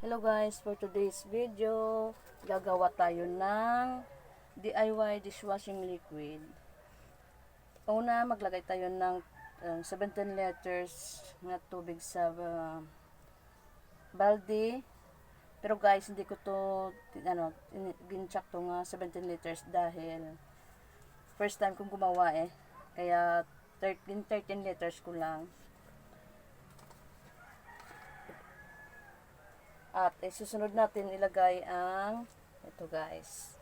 Hello guys, for today's video, gagawa tayo ng DIY dishwashing liquid. Una, maglagay tayo ng 17 liters na tubig sa balde. Pero guys, hindi ko to gincheck to nga 17 liters dahil first time kong gumawa Kaya 13 liters ko lang. At susunod natin ilagay ang ito guys.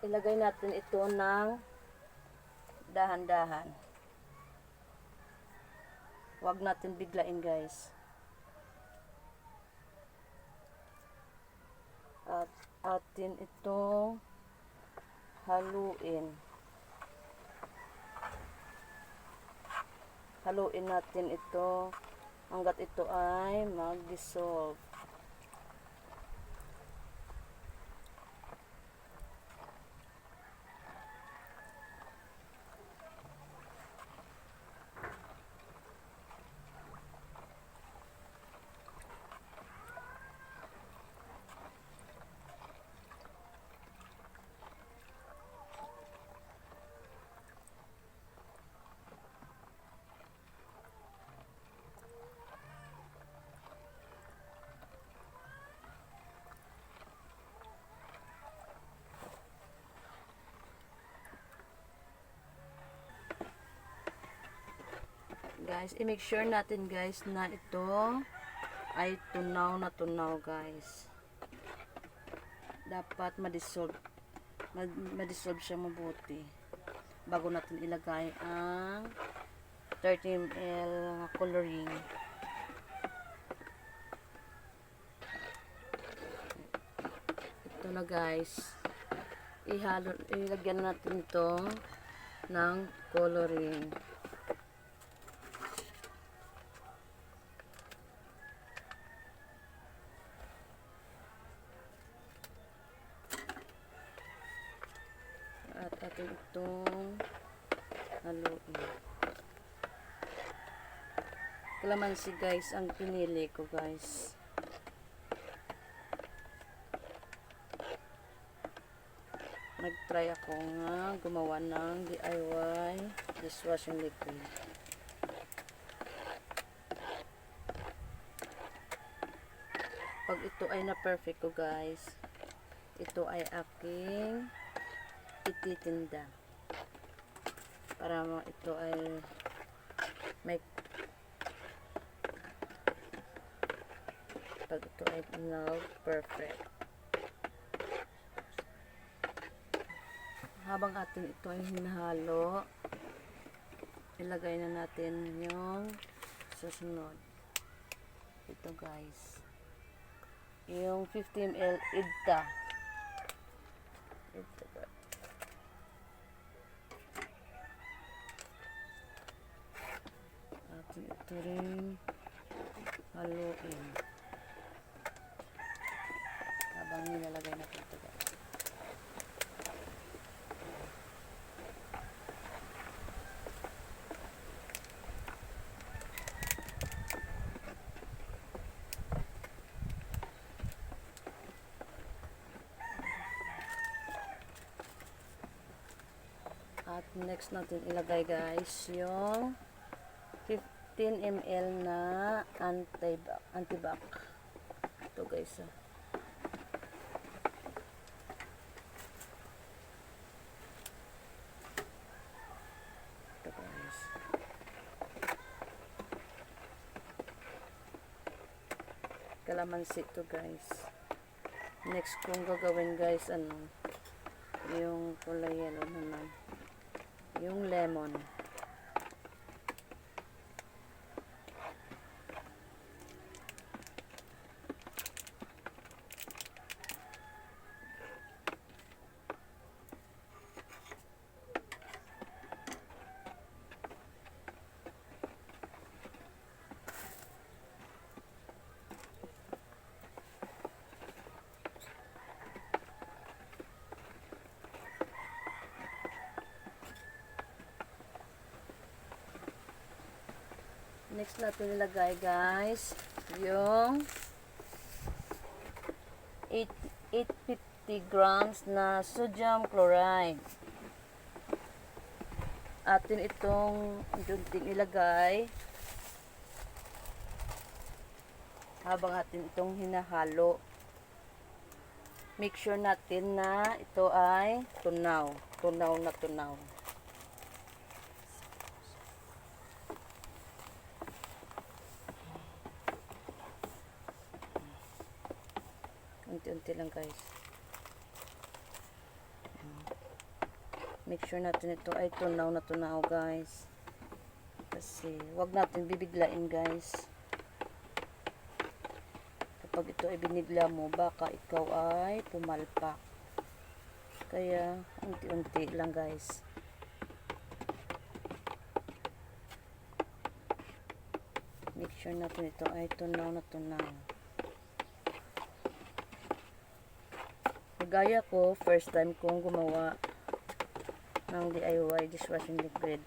Ilagay natin ito ng dahan-dahan. Huwag natin biglain guys. At atin itong haluin. Haluin natin ito hanggat ito ay mag-dissolve. Guys, i-make sure natin guys na ito ay tunaw na tunaw guys. Dapat ma-dissolve siya mabuti bago natin ilagay ang 30 ml coloring. Ito na guys. Ilagyan natin ito ng coloring. At atin itong haluin. Kalamansi guys ang pinili ko guys. Nag-try ako nga gumawa ng DIY dishwashing liquid. Pag ito ay na-perfect ko guys, ito ay aking ititinda para ito ay may pag ito ay perfect. Habang atin ito ay hinahalo, ilagay na natin yung susunod. Ito guys, yung 50 ml IDTA. Ito rin haluin habang nilalagay natin ito guys. At next natin ilagay guys yung 15 ml na antibac. Ito guys. Ito guys. Kalamansi ito guys. Next kong gagawin guys, yung kulay yellow naman. Yung lemon. Next natin nilagay guys, yung 850 grams na sodium chloride. Atin itong dunting ilagay habang atin itong hinahalo. Make sure natin na ito ay tunaw. Tunaw na tunaw. Unti-unti lang guys. Make sure natin ito ay tunaw na tunaw guys. Kasi wag natin bibiglain guys. Kapag ito ay binigla mo, baka ikaw ay pumalpak. Kaya unti-unti lang guys. Make sure natin ito ay tunaw na tunaw. Gaya ko, first time kong gumawa ng DIY dishwashing liquid.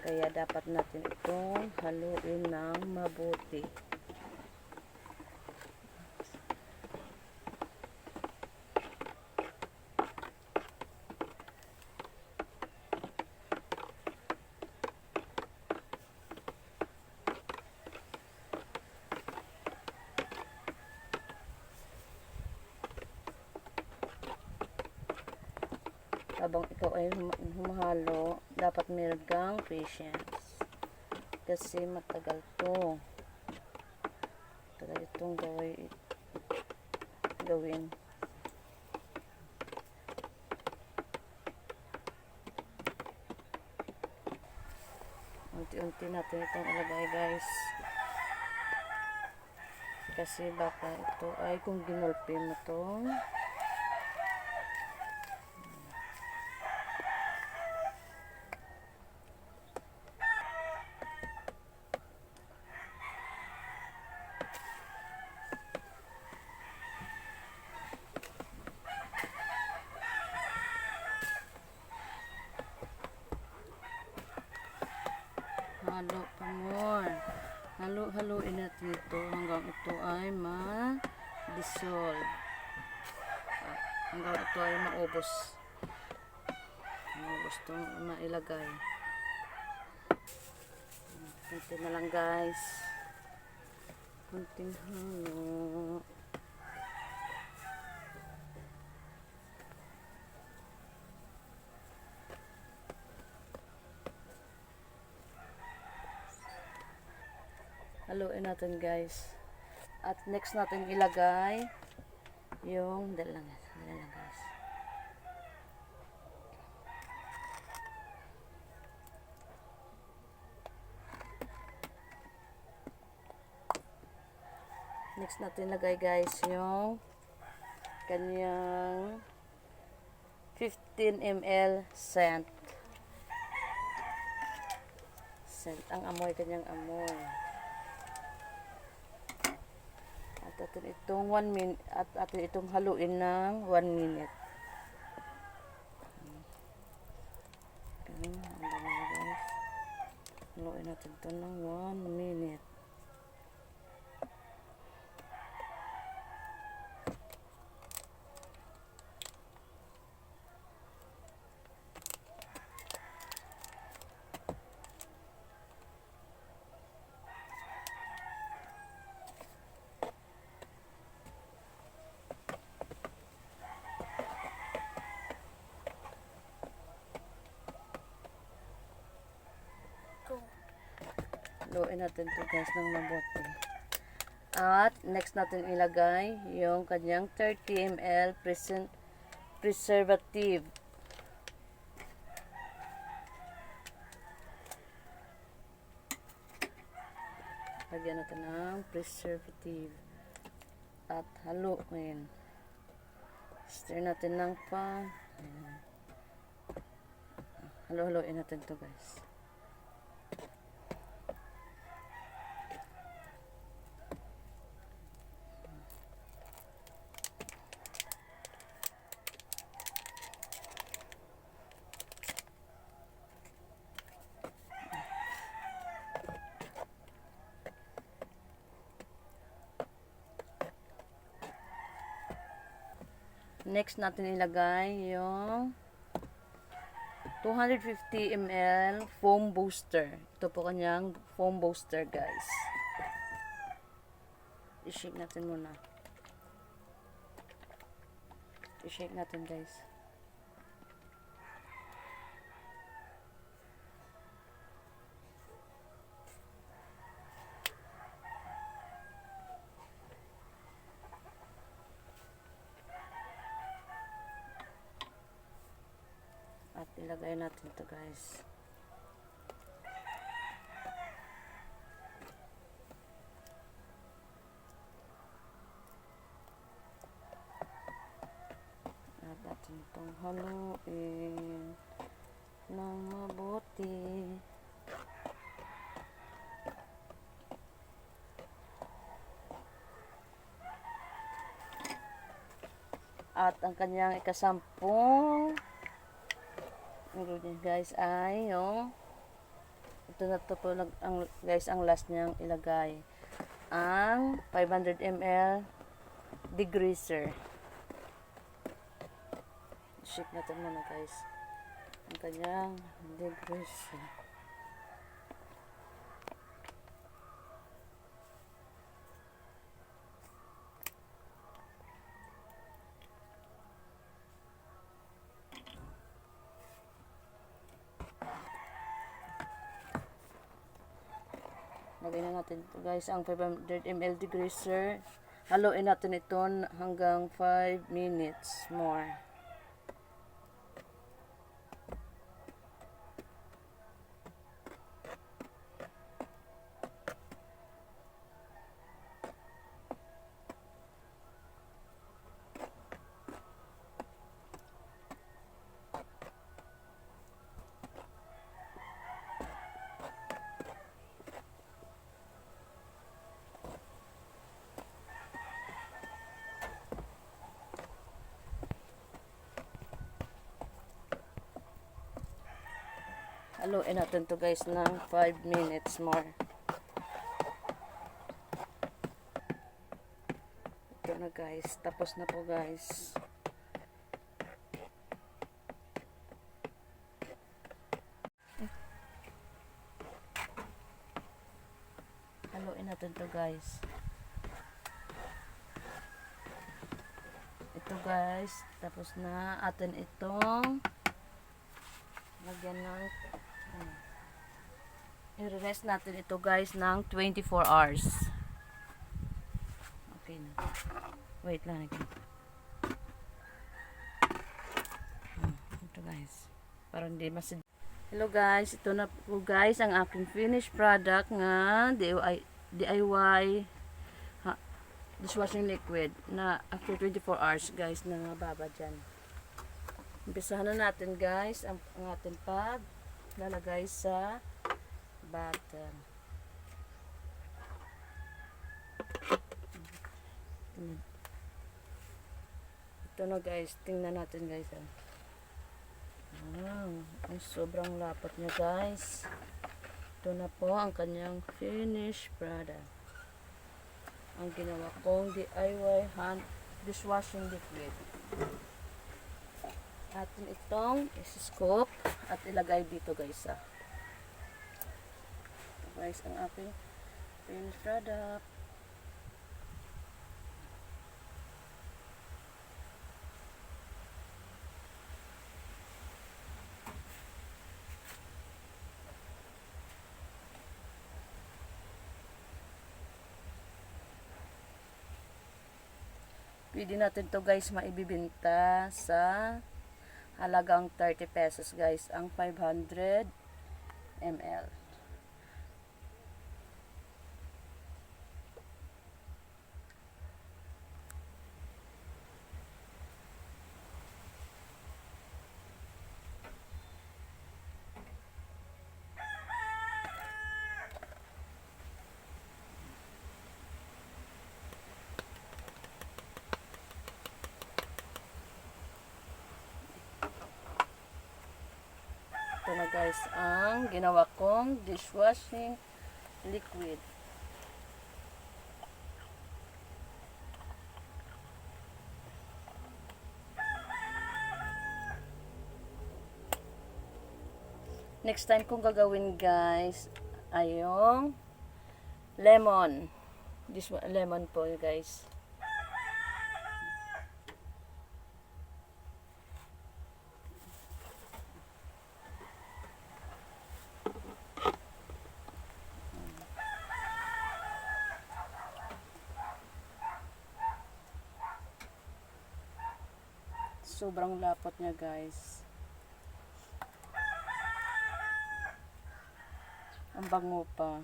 Kaya dapat natin itong haluin ng mabuti. Habang ikaw ay humahalo, dapat meron kang patience. Kasi matagal to. Matagal itong gawin. Unti-unti natin itong ilagay guys. Kasi baka ito ay kung ginulpi mo to, halo pa more. Halo-haloin natin ito hanggang ito ay ma-dissolve. Hanggang ito ay maubos. Maubos itong mailagay. Kunti na lang guys. Kunting halo. Haluin natin guys. At next natin ilagay yung dala lang guys. Next natin ilagay guys yung kanyang 15 ml scent. Ang amoy, kanyang amoy. At atin itong 1 minute, at atin itong haluin ng 1 minute. Guys. Haluin natin ito ng 1 minute. Haluin natin ito guys ng mabuti. At next natin ilagay yung kanyang 30 ml preservative. Lagyan natin ng preservative. At haluin. Stir natin ng halo-haloin natin ito guys. Next natin ilagay yung 250 ml foam booster. Ito po kanyang foam booster, guys. I-shake natin muna. I-shake natin, guys. At ilagay natin ito, guys. At natin itong haluin ng mabuti. At ang kanyang ikasampung ingredient, guys, ay yung ito na to po ang guys, ang last niyang ilagay ang 500 ml degreaser. Shake natin muna, guys, ang kanyang degreaser. Lagyan na natin ito, guys, ang 500 ml degreaser. Haluin natin ito hanggang 5 minutes more. Haluin natin to, guys, ng 5 minutes more. Ito na, guys. Tapos na po, guys. Haluin natin to, guys. Ito, guys. Tapos na atin itong lagyan ng i-rest natin ito, guys, ng 24 hours. Okay na. Wait lang. Ito, guys. Para hindi masid. Hello, guys. Ito na po, guys, ang aking finished product nga DIY dishwashing liquid na after 24 hours, guys, na nababa dyan. Umpisahan na natin, guys, ang ating lalagay sa bottom. Ito na, guys. Tingnan natin, guys. Ang sobrang lapot niya, guys. Ito na po ang kanyang finished product. Ang ginawa kong DIY hand dishwashing liquid. Atin itong isi-scoop at ilagay dito, guys. Guys, ang aking finished product. Pwede natin to, guys, maibibenta sa halagang 30 pesos, guys, ang 500 ml. Ito na, guys, ang ginawa kong dishwashing liquid. Next time kong gagawin guys ay yung lemon. This one, lemon po guys. Sobrang lapot niya guys. Ang bango pa.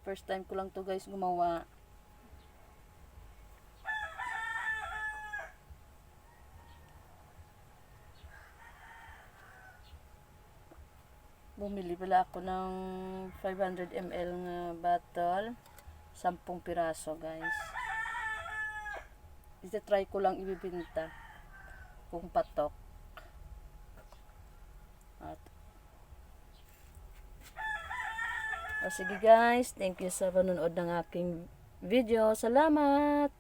First time ko lang to guys gumawa. Bumili pala ako ng 500 ml na bottle. 10 piraso guys. Ita-try ko lang ibibenta kung patok. At sige guys, thank you sa panonood ng aking video. Salamat!